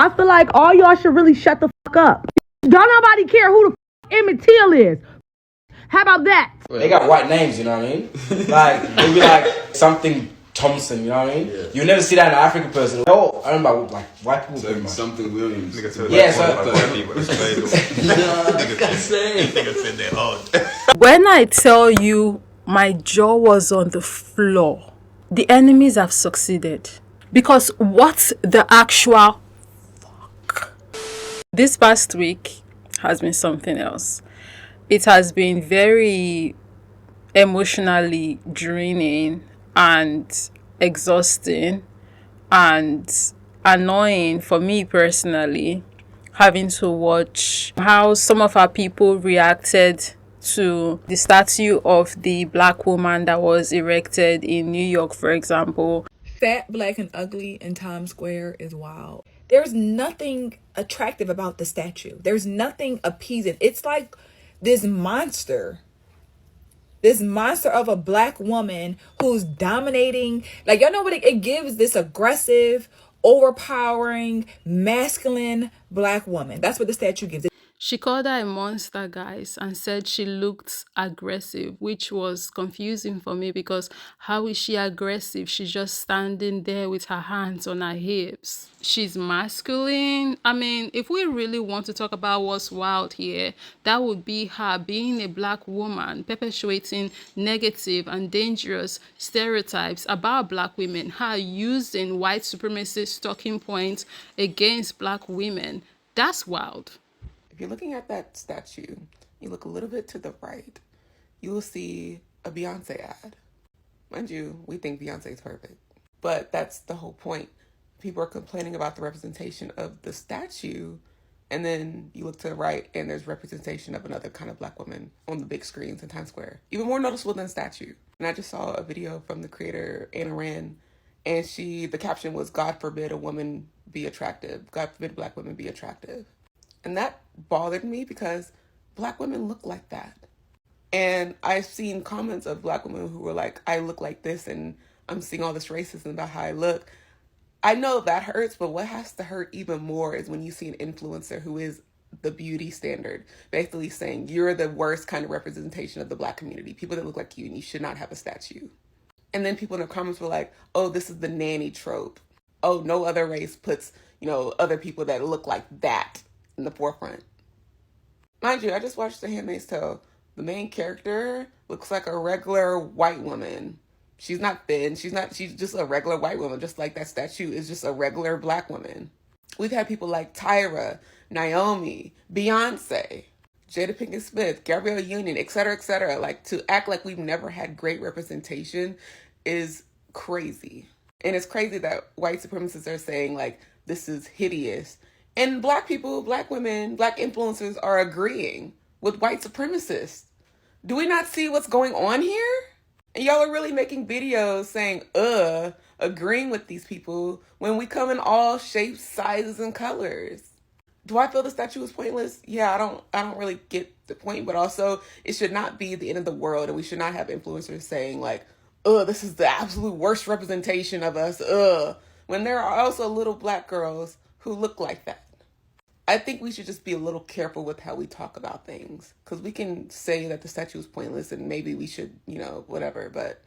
I feel like all y'all should really shut the fuck up. Don't nobody care who the fuck Emmett Till is. How about that? They got white names, you know what I mean? Like, it'd be like something Thompson, you know what I mean? Yeah. You'll never see that in an African person. Oh, I remember like white people. So something Williams. Yeah, so. When I tell you my jaw was on the floor, the enemies have succeeded. Because what the actual fuck? This past week has been something else. It has been very emotionally draining and exhausting and annoying for me personally, having to watch how some of our people reacted to the statue of the black woman that was erected in New York, for example. Fat, black, and ugly in Times Square is wild. There's nothing attractive about the statue. There's nothing appeasing. It's like this monster of a black woman who's dominating. Like, y'all know what it gives? This aggressive, overpowering, masculine black woman. That's what the statue gives. She called her a monster, guys, and said she looked aggressive, which was confusing for me because how is she aggressive? She's just standing there with her hands on her hips. She's masculine. I mean, if we really want to talk about what's wild here, that would be her being a black woman, perpetuating negative and dangerous stereotypes about black women, her using white supremacist talking points against black women. That's wild. If you're looking at that statue, you look a little bit to the right, you will see a Beyonce ad. Mind you, we think Beyonce is perfect. But that's the whole point. People are complaining about the representation of the statue, and then you look to the right and there's representation of another kind of black woman on the big screens in Times Square. Even more noticeable than the statue. And I just saw a video from the creator, Anna Rand, and the caption was, "God forbid a woman be attractive. God forbid black women be attractive." And that bothered me because black women look like that. And I've seen comments of black women who were like, I look like this and I'm seeing all this racism about how I look. I know that hurts, but what has to hurt even more is when you see an influencer who is the beauty standard, basically saying you're the worst kind of representation of the black community, people that look like you, and you should not have a statue. And then people in the comments were like, oh, this is the nanny trope. Oh, no other race puts, other people that look like that in the forefront. Mind you, I just watched The Handmaid's Tale. The main character looks like a regular white woman. She's not thin. She's just a regular white woman, just like that statue is just a regular black woman. We've had people like Tyra, Naomi, Beyonce, Jada Pinkett Smith, Gabrielle Union, et cetera, like to act like we've never had great representation is crazy. And it's crazy that white supremacists are saying like, this is hideous. And black people, black women, black influencers are agreeing with white supremacists. Do we not see what's going on here? And y'all are really making videos saying, agreeing with these people when we come in all shapes, sizes, and colors. Do I feel the statue is pointless? Yeah, I don't really get the point, but also it should not be the end of the world, and we should not have influencers saying like, this is the absolute worst representation of us, when there are also little black girls who look like that. I think we should just be a little careful with how we talk about things, because we can say that the statue is pointless and maybe we should, whatever, but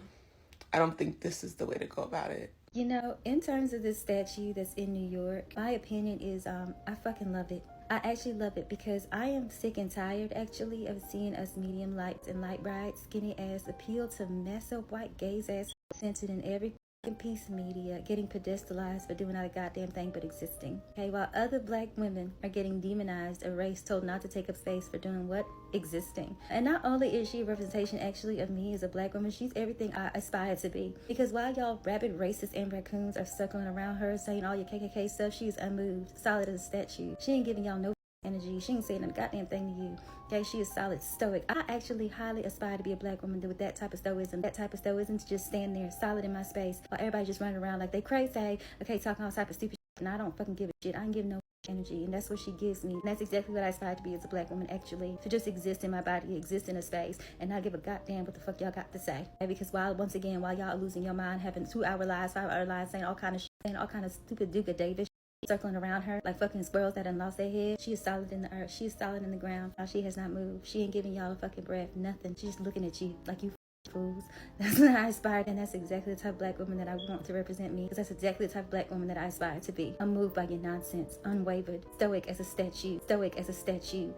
I don't think this is the way to go about it. In terms of this statue that's in New York, my opinion is I fucking love it. I actually love it because I am sick and tired, actually, of seeing us medium lights and light brides, skinny ass appeal to mess up white gays ass centered in every piece of media, getting pedestalized for doing not a goddamn thing but existing. Okay, while other black women are getting demonized, erased, told not to take up space for doing what? Existing. And not only is she a representation actually of me as a black woman, she's everything I aspire to be. Because while y'all rabid racists and raccoons are circling around her saying all your KKK stuff, she is unmoved, solid as a statue. She ain't giving y'all no energy. She ain't saying a goddamn thing to you. Okay, she is solid, stoic. I actually highly aspire to be a black woman with that type of stoicism. That type of stoicism to just stand there solid in my space while everybody just running around like they crazy. Okay, talking all type of stupid shit. And I don't fucking give a shit. I don't give no energy. And that's what she gives me. And that's exactly what I aspire to be as a black woman, actually. To just exist in my body, exist in a space, and not give a goddamn what the fuck y'all got to say. Okay, because while y'all are losing your mind, having 2-hour lives, 5-hour lives, saying all kind of shit, saying all kind of stupid Duke Davis circling around her like fucking squirrels that done lost their head. She is solid in the earth. She is solid in the ground. She has not moved. She ain't giving y'all a fucking breath. Nothing. She's just looking at you like you fools. That's what I aspire, and that's exactly the type of black woman that I want to represent me, because that's exactly the type of black woman that I aspire to be. Unmoved by your nonsense, unwavered, stoic as a statue,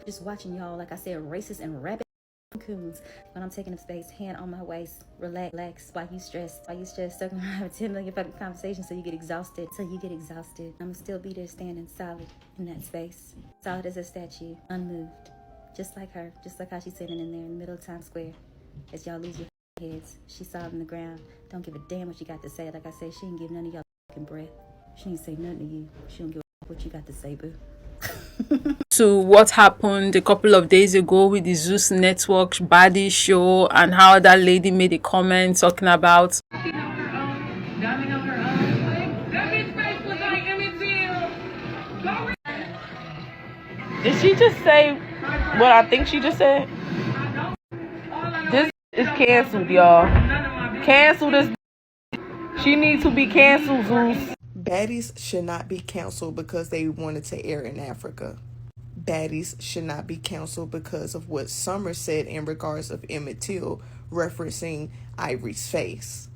just watching y'all, like I said, racist and rabid coons. When I'm taking up space, hand on my waist, relax while you stress, circling around 10 million fucking conversations till you get exhausted. I'ma still be there standing solid in that space, solid as a statue, unmoved, just like her, just like how she's sitting in there in the middle of Times Square. As y'all lose your heads, she's solid in the ground. Don't give a damn what you got to say. Like I said, she ain't give none of y'all fucking breath. She ain't say nothing to you. She don't give a what you got to say, boo. To what happened a couple of days ago with the Zeus Network body show, and how that lady made a comment talking about Did she just say what I think she just said? This is canceled, y'all. Cancel this. She needs to be canceled, Zeus. Baddies should not be canceled because they wanted to air in Africa. Baddies should not be canceled because of what Summer said in regards of Emmett Till referencing Ivory's face.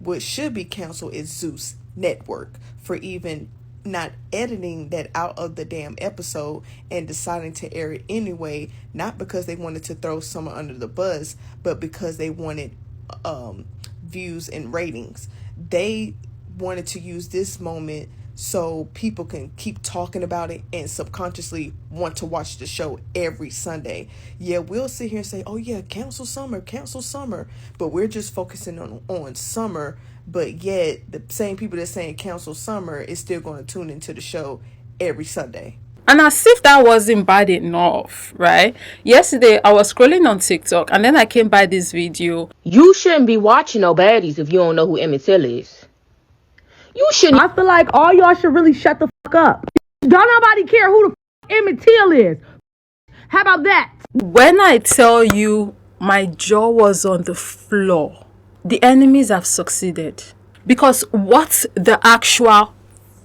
What should be canceled is Zeus Network for even not editing that out of the damn episode and deciding to air it anyway, not because they wanted to throw Summer under the bus, but because they wanted views and ratings. They wanted to use this moment so people can keep talking about it and subconsciously want to watch the show every Sunday. Yeah, we'll sit here and say, oh yeah, cancel Summer, but we're just focusing on Summer. But yet the same people that's saying cancel Summer is still going to tune into the show every Sunday. And as if that wasn't bad enough, right? Yesterday, I was scrolling on TikTok, and then I came by this video. You shouldn't be watching no baddies if you don't know who Emmett Till is. You shouldn't. I feel like all y'all should really shut the fuck up. Don't nobody care who the fuck Emmett Till is. How about that? When I tell you my jaw was on the floor, the enemies have succeeded. Because what the actual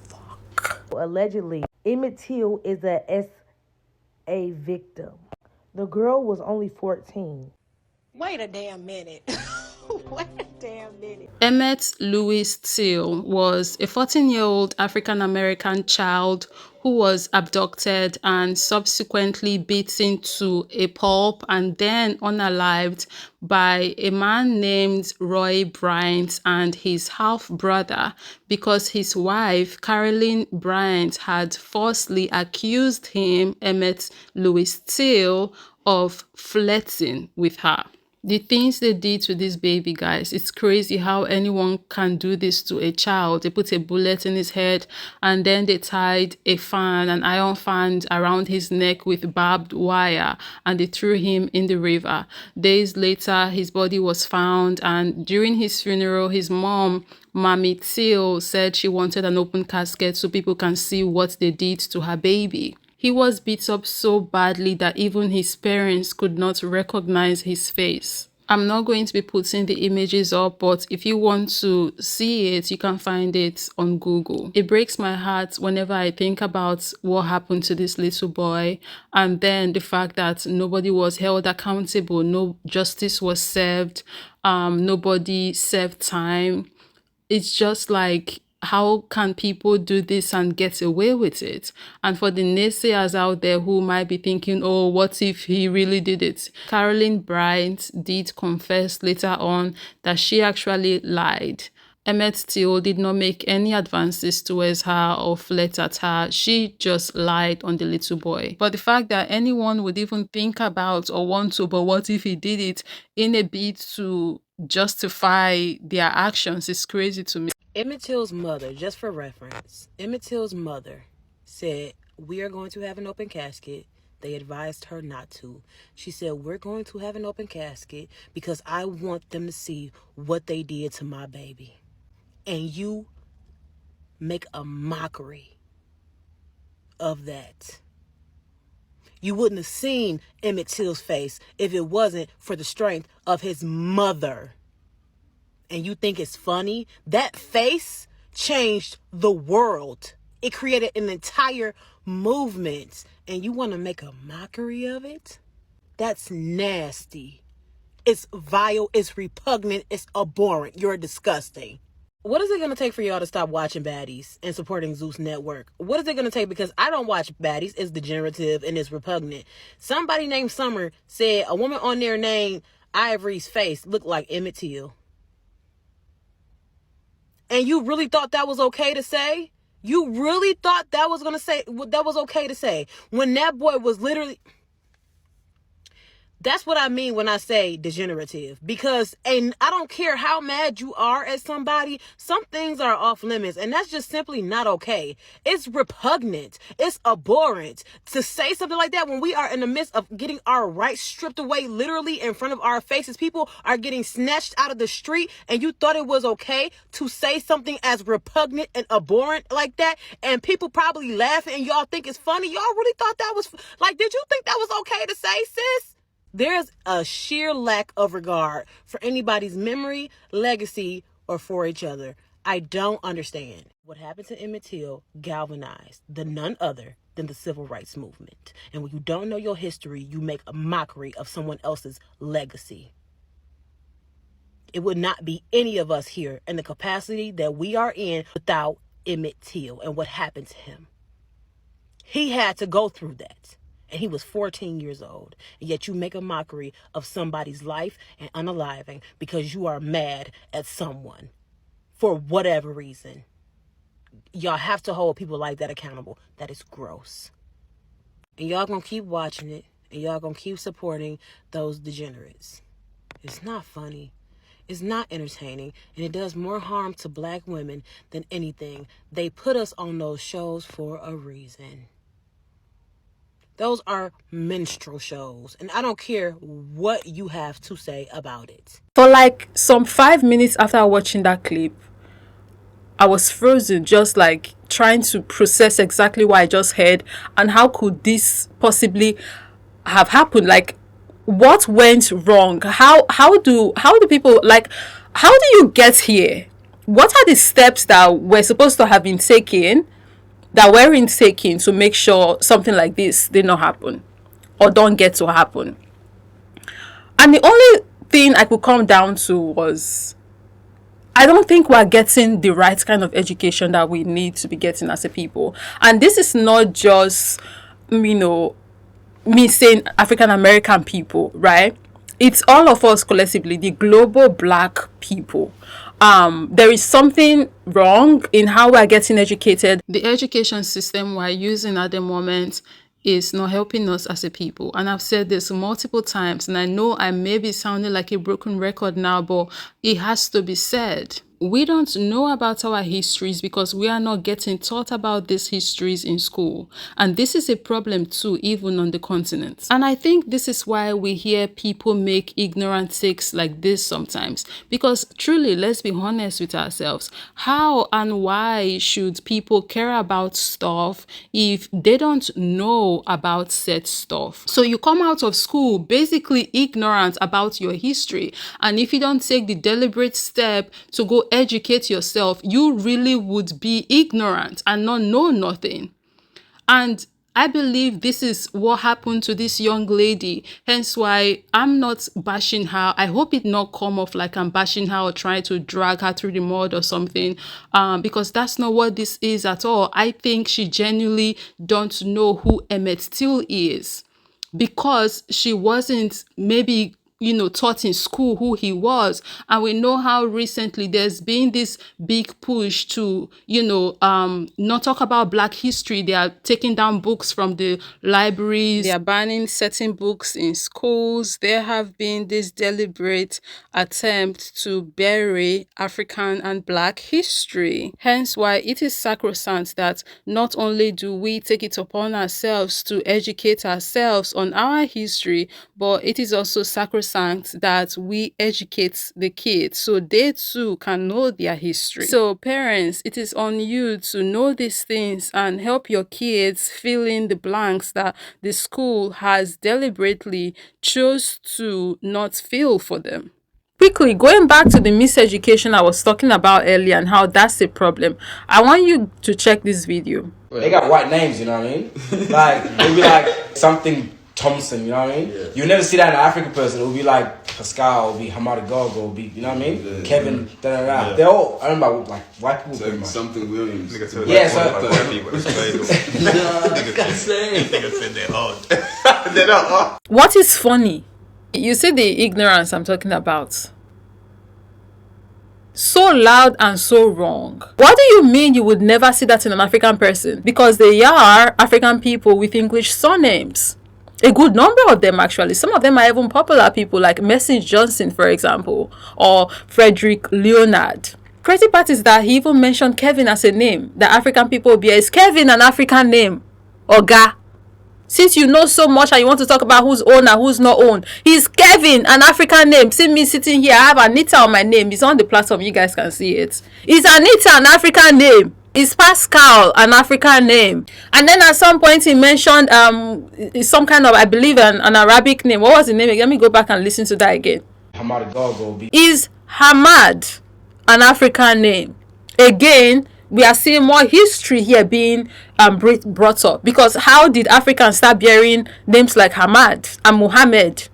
fuck? Allegedly, Emmett Till is a SA victim. The girl was only 14. Wait a damn minute. Wait a damn minute. Emmett Louis Till was a 14-year-old African-American child who was abducted and subsequently beaten to a pulp and then unalived by a man named Roy Bryant and his half-brother because his wife, Carolyn Bryant, had falsely accused him, Emmett Louis Till, of flirting with her. The things they did to this baby, guys, it's crazy how anyone can do this to a child. They put a bullet in his head and then they tied an iron fan around his neck with barbed wire, and they threw him in the river. Days later, his body was found, and during his funeral, his mom, Mammy Till, said she wanted an open casket so people can see what they did to her baby. He was beat up so badly that even his parents could not recognize his face. I'm not going to be putting the images up, but if you want to see it, you can find it on Google. It breaks my heart whenever I think about what happened to this little boy, and then the fact that nobody was held accountable, no justice was served, nobody served time. It's just like, how can people do this and get away with it? And for the naysayers out there who might be thinking, oh, what if he really did it? Carolyn Bryant did confess later on that she actually lied. Emmett Till did not make any advances towards her or flirt at her. She just lied on the little boy. But the fact that anyone would even think about or want to, but what if he did it, in a bid to justify their actions is crazy to me. Emmett Till's mother, just for reference, Emmett Till's mother said, we are going to have an open casket. They advised her not to. She said, we're going to have an open casket because I want them to see what they did to my baby. And you make a mockery of that. You wouldn't have seen Emmett Till's face if it wasn't for the strength of his mother. And you think it's funny? That face changed the world. It created an entire movement. And you want to make a mockery of it? That's nasty. It's vile. It's repugnant. It's abhorrent. You're disgusting. What is it going to take for y'all to stop watching baddies and supporting Zeus Network? What is it going to take? Because I don't watch baddies. It's degenerative and it's repugnant. Somebody named Summer said a woman on there named Ivory's face looked like Emmett Till. And you really thought that was okay to say? You really thought that was okay to say? When that boy was literally... That's what I mean when I say degenerative. Because I don't care how mad you are at somebody, some things are off limits. And that's just simply not okay. It's repugnant. It's abhorrent to say something like that when we are in the midst of getting our rights stripped away literally in front of our faces. People are getting snatched out of the street and you thought it was okay to say something as repugnant and abhorrent like that. And people probably laughing and y'all think it's funny. Y'all really thought that was like, did you think that was okay to say, sis? There's a sheer lack of regard for anybody's memory, legacy, or for each other. I don't understand. What happened to Emmett Till galvanized the none other than the civil rights movement. And when you don't know your history, you make a mockery of someone else's legacy. It would not be any of us here in the capacity that we are in without Emmett Till and what happened to him. He had to go through that. And he was 14 years old. And yet you make a mockery of somebody's life and unaliving because you are mad at someone for whatever reason. Y'all have to hold people like that accountable. That is gross. And y'all gonna keep watching it. And y'all gonna keep supporting those degenerates. It's not funny. It's not entertaining. And it does more harm to black women than anything. They put us on those shows for a reason. Those are minstrel shows. And I don't care what you have to say about it. For like some 5 minutes after watching that clip, I was frozen, just like trying to process exactly what I just heard and how could this possibly have happened. Like, what went wrong? How do people, like, how do you get here? What are the steps that were supposed to have been taken that weren't taken to make sure something like this did not happen or don't get to happen? And the only thing I could come down to was, I don't think we're getting the right kind of education that we need to be getting as a people. And this is not just, me saying African American people, right? It's all of us collectively, the global black people. There is something wrong in how we're getting educated. The education system we're using at the moment is not helping us as a people. And I've said this multiple times, and I know I may be sounding like a broken record now, but it has to be said. We don't know about our histories because we are not getting taught about these histories in school. And this is a problem too, even on the continent. And I think this is why we hear people make ignorant takes like this sometimes. Because truly, let's be honest with ourselves. How and why should people care about stuff if they don't know about said stuff? So you come out of school basically ignorant about your history. And if you don't take the deliberate step to go educate yourself, you really would be ignorant and not know nothing. And I believe this is what happened to this young lady. Hence why I'm not bashing her. I hope it not come off like I'm bashing her or trying to drag her through the mud or something. Because that's not what this is at all. I think she genuinely don't know who Emmett Till is. Because she wasn't maybe taught in school who he was. And we know how recently there's been this big push to, not talk about Black history. They are taking down books from the libraries. They are banning certain books in schools. There have been this deliberate attempt to bury African and Black history. Hence why it is sacrosanct that not only do we take it upon ourselves to educate ourselves on our history, but it is also sacrosanct that we educate the kids so they too can know their history. So parents, it is on you to know these things and help your kids fill in the blanks that the school has deliberately chose to not fill for them. Quickly, going back to the miseducation I was talking about earlier and how that's a problem, I want you to check this video. They got white names, you know what I mean? Like, it'll be like something Thompson, you know what I mean? You never see that in an African person. It'll be like Pascal, it'll be Hamada Gogo, it'll be, you know what I mean? Kevin, da-da-da. They're all, I remember, like, white people. So something Williams. Yeah, so. What is funny? You see the ignorance I'm talking about. So loud and so wrong. What do you mean you would never see that in an African person? Because they are African people with English surnames. A good number of them, actually. Some of them are even popular people like Mercy Johnson, for example, or Frederick Leonard. Crazy part is that he even mentioned Kevin as a name. The African people bear. Is Kevin an African name? Oga? Since you know so much and you want to talk about who's owned and who's not owned, he's Kevin, an African name. See me sitting here, I have Anita on my name. It's on the platform, you guys can see it. Is Anita an African name? Is Pascal an African name? And then at some point he mentioned some kind of, I believe, an Arabic name. What was the name? Let me go back and listen to that again. Is Hamad an African name? Again, we are seeing more history here being brought up. Because how did Africans start bearing names like Hamad and Muhammad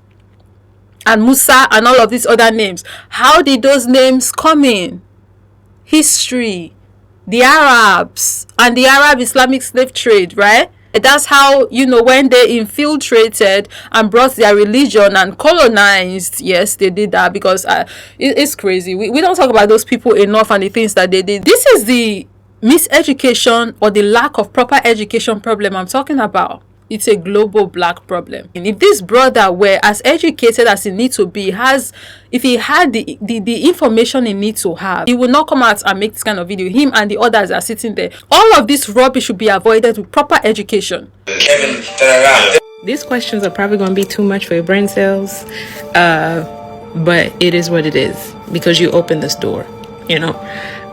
and Musa and all of these other names? How did those names come in? History. The Arabs and the Arab Islamic slave trade, right? That's how, you know, when they infiltrated and brought their religion and colonized. Yes, they did that because it's crazy. We don't talk about those people enough and the things that they did. This is the miseducation or the lack of proper education problem I'm talking about. It's a global black problem. And if this brother were as educated as he needs to be, if he had the information he needs to have, he would not come out and make this kind of video. Him and the others are sitting there. All of this rubbish should be avoided with proper education. These questions are probably going to be too much for your brain cells, but it is what it is because you opened this door. You know,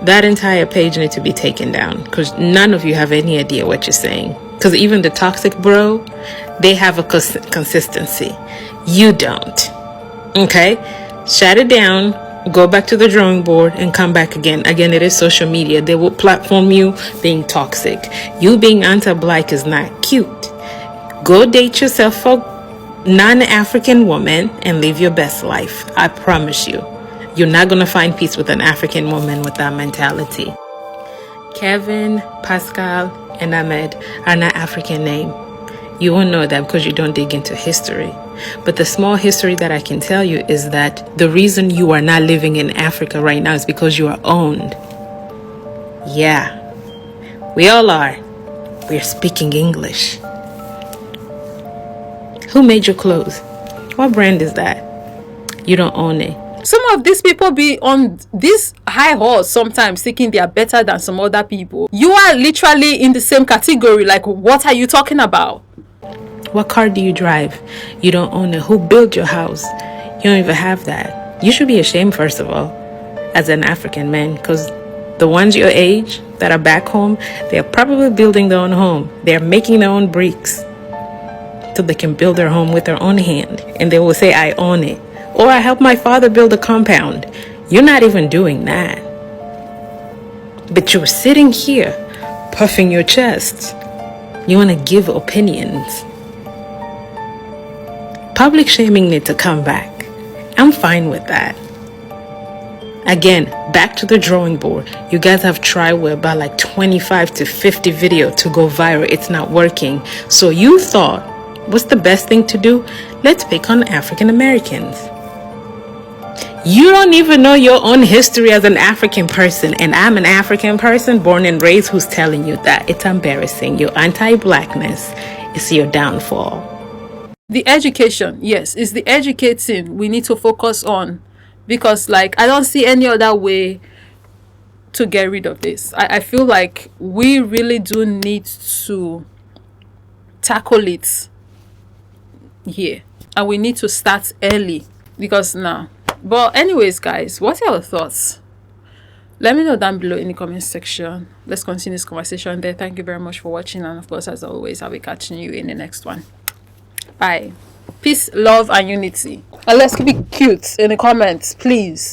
that entire page needs to be taken down because none of you have any idea what you're saying. Because even the toxic bro, they have a consistency. You don't. Okay? Shut it down. Go back to the drawing board and come back again. Again, it is social media. They will platform you being toxic. You being anti-black is not cute. Go date yourself a non-African woman and live your best life. I promise you. You're not going to find peace with an African woman with that mentality. Kevin, Pascal, and Ahmed are not African names. You won't know that because you don't dig into history. But the small history that I can tell you is that the reason you are not living in Africa right now is because you are owned. Yeah, we all are. We're speaking English. Who made your clothes? What brand is that? You don't own it. Some of these people be on this high horse sometimes thinking they are better than some other people. You are literally in the same category. Like, what are you talking about? What car do you drive? You don't own it. Who built your house? You don't even have that. You should be ashamed, first of all, as an African man, because the ones your age that are back home, they're probably building their own home. They're making their own bricks so they can build their home with their own hand. And they will say, I own it. Or I helped my father build a compound. You're not even doing that. But you're sitting here, puffing your chest. You want to give opinions. Public shaming needs to come back. I'm fine with that. Again, back to the drawing board. You guys have tried with about like 25 to 50 videos to go viral. It's not working. So you thought, what's the best thing to do? Let's pick on African Americans. You don't even know your own history as an African person. And I'm an African person born and raised who's telling you that. It's embarrassing. Your anti-blackness is your downfall. The education, yes, it's the educating we need to focus on. Because, like, I don't see any other way to get rid of this. I feel like we really do need to tackle it here. And we need to start early. Because now... But anyways, guys, what are your thoughts? Let me know down below in the comment section. Let's continue this conversation there. Thank you very much for watching. And of course, as always, I'll be catching you in the next one. Bye. Peace, love, and unity. And let's keep it cute in the comments, please.